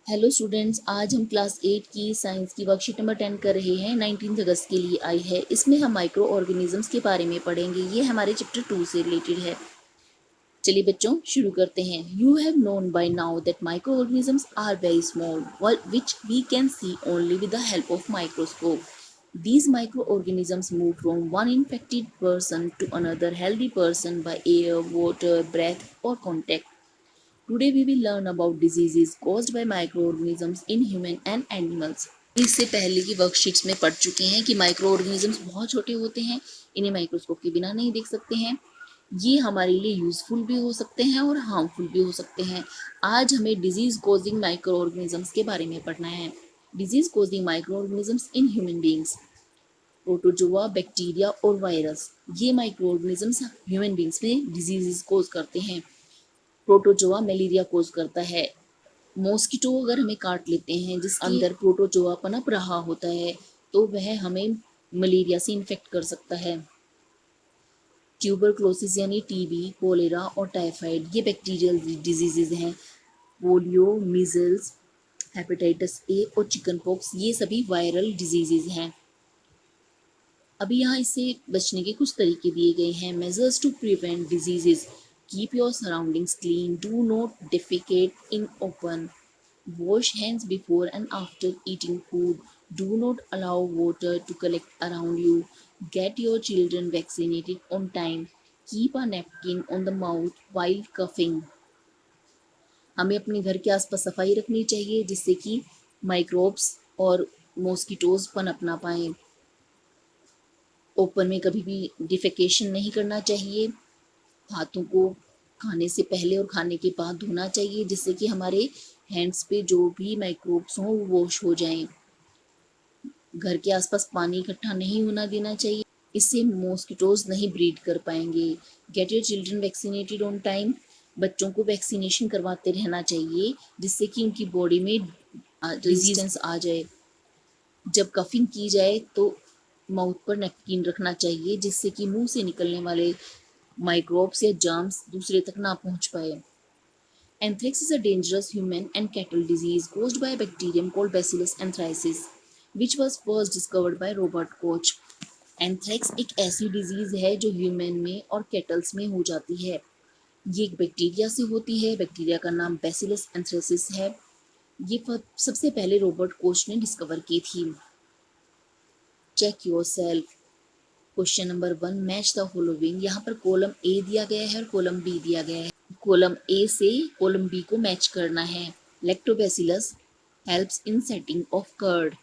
Hello students, आज हम class 8 की साइंस की वर्कशीट नंबर 10 कर रहे हैं। 19 अगस्त के लिए आई है। इसमें हम माइक्रो ऑर्गेनिजम्स के बारे में पढ़ेंगे। ये हमारे चैप्टर 2 से रिलेटेड है। चलिए बच्चों, शुरू करते हैं। You have known by now that micro organisms are very small, which we can see only with the help of microscope. These microorganisms move from one infected person to another healthy person by air, water, breath, or contact. Today we will learn about diseases caused by microorganisms in human and animals. इससे पहले की worksheets में पढ़ चुके हैं कि micro organisms बहुत छोटे होते हैं, इन्हें माइक्रोस्कोप के बिना नहीं देख सकते हैं। ये हमारे लिए यूजफुल भी हो सकते हैं और हार्मफुल भी हो सकते हैं। आज हमें डिजीज कॉजिंग माइक्रो ऑर्गेनिजम्स के बारे में पढ़ना है। Disease causing micro organisms in human beings, protozoa, bacteria और वायरस, ये माइक्रो ऑर्गेनिजम्स ह्यूमन बींग्स में डिजीजेस कॉज करते हैं। प्रोटोजोआ मलेरिया कोज करता है। मॉस्किटो अगर हमें काट लेते हैं जिसके अंदर प्रोटोजोआ पनप रहा होता है तो वह हमें मलेरिया से इन्फेक्ट कर सकता है। ट्यूबरक्लोसिस यानी टीबी, कोलेरा और टाइफाइड ये बैक्टीरियल डिजीजेज हैं। पोलियो, मीजल्स, हेपेटाइटिस ए और चिकन पॉक्स ये सभी वायरल डिजीजेज हैं। अभी यहाँ इससे बचने के कुछ तरीके दिए गए हैं। Measures to prevent diseases: keep your surroundings clean, do not defecate in open, wash hands before and after eating food, do not allow water to collect around you, get your children vaccinated on time, keep a napkin on the mouth while coughing. हमें अपने घर के आसपास सफाई रखनी चाहिए जिससे कि माइक्रोब्स और मॉस्किटोज पनप ना पाएं। ओपन में कभी भी डिफेकेशन नहीं करना चाहिए। हाथों को खाने से पहले और खाने के बाद धोना चाहिए जिससे कि हमारे हैंड्स पे जो भी माइक्रोब्स हों वो वॉश हो जाएं। घर के आसपास पानी इकट्ठा नहीं होना देना चाहिए, इससे मॉस्किटोज नहीं ब्रीड कर पाएंगे। Get your children vaccinated on time, बच्चों को वैक्सीनेशन करवाते रहना चाहिए जिससे कि उनकी बॉडी में रेजिस्टेंस आ जाए। जब कफिंग की जाए तो माउथ पर नैपकिन रखना चाहिए जिससे कि मुंह से निकलने वाले माइक्रोब्स या जर्म्स दूसरे तक ना पहुंच पाए। Anthrax is a dangerous human and cattle disease caused by a bacterium called Bacillus anthracis, which was first discovered by Robert Koch. Anthrax एक ऐसी डिजीज है जो ह्यूमन में और कैटल्स में हो जाती है। ये एक बैक्टीरिया से होती है। बैक्टीरिया का नाम बैसिलस एंथ्रेसिस है। ये सबसे पहले रॉबर्ट कोच ने डिस्कवर की थी। Check yourself. Question number 1, match the following. यहाँ पर कॉलम ए दिया गया है और कॉलम बी दिया गया है। कॉलम ए से कॉलम बी को मैच करना है। Lactobacillus helps in setting of curd.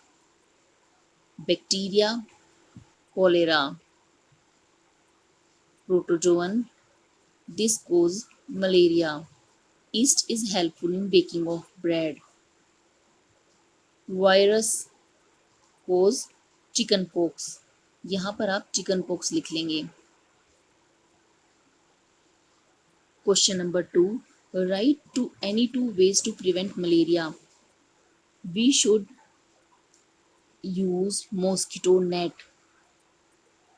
Bacteria, cholera. Protozoan, this cause malaria. Yeast is helpful in baking of bread. Virus cause chicken pox. यहाँ पर आप चिकन पॉक्स लिख लेंगे। Question number 2, write to any 2 ways to prevent malaria. We should use mosquito net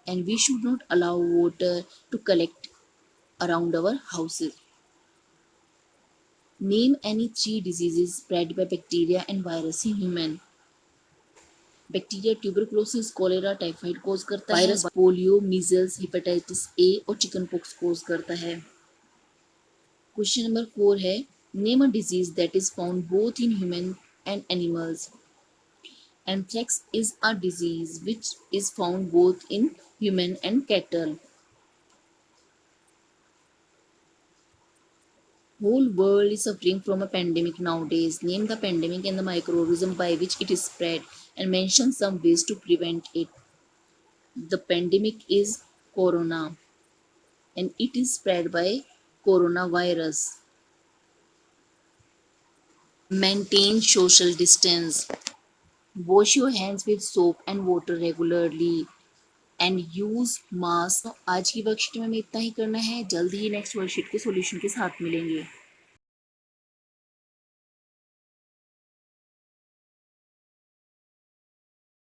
and we should not allow water to collect around our houses. Name any 3 diseases spread by bacteria and virus in human. Bacteria tuberculosis, cholera, typhoid cause करता है। Virus polio, measles, hepatitis A और chicken pox कोज करता है। Question number 4 है, name a disease that is found both in human and animals. Anthrax is a disease which is found both in human and cattle. Whole world is suffering from a pandemic nowadays. Name the pandemic and the microorganism by which it is spread and mention some ways to prevent it. The pandemic is corona and it is spread by coronavirus. Maintain social distance. Wash your hands with soap and water regularly and use mask. आज की worksheet में हमें इतना ही करना है। जल्द ही next worksheet के solution के साथ मिलेंगे।